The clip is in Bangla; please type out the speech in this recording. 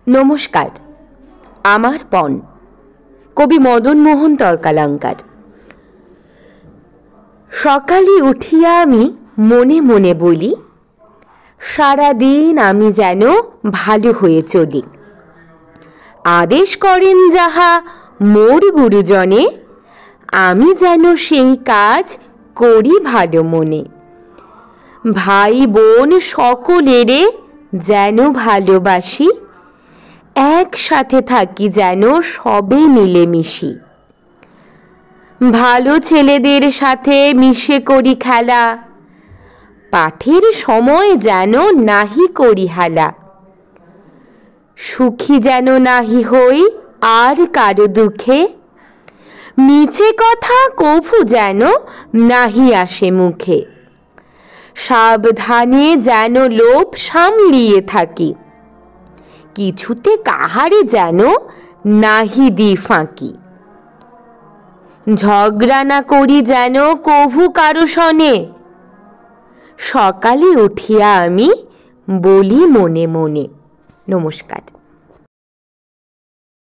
নমস্কার, আমার পণ কবি মদনমোহন তর্কালঙ্কার। সকালে উঠিয়া আমি মনে মনে বলি, সারাদিন আমি যেন ভালো হয়ে চলি। আদেশ করেন যাহা মোর গুরুজনে, আমি যেন সেই কাজ করি ভালো মনে। ভাই বোন সকলেরে যেন ভালোবাসি, একসাথে থাকি যেন সবে মিলেমিশি। ভালো ছেলেদের সাথে মিশে করি খেলা, পাঠের সময় যেন নাহি করি হেলা। সুখী যেন নাহি হই আর কারো দুঃখে, মিছে কথা কভু যেন নাহি আসে মুখে। সাবধানে যেন লোভ সামলিয়ে থাকি, কিছুতে কাহারে যেন নাহি দি ফাঁকি। ঝগড়া না করি যেন কভু কারো সনে, সকালে উঠিয়া আমি বলি মনে মনে। নমস্কার।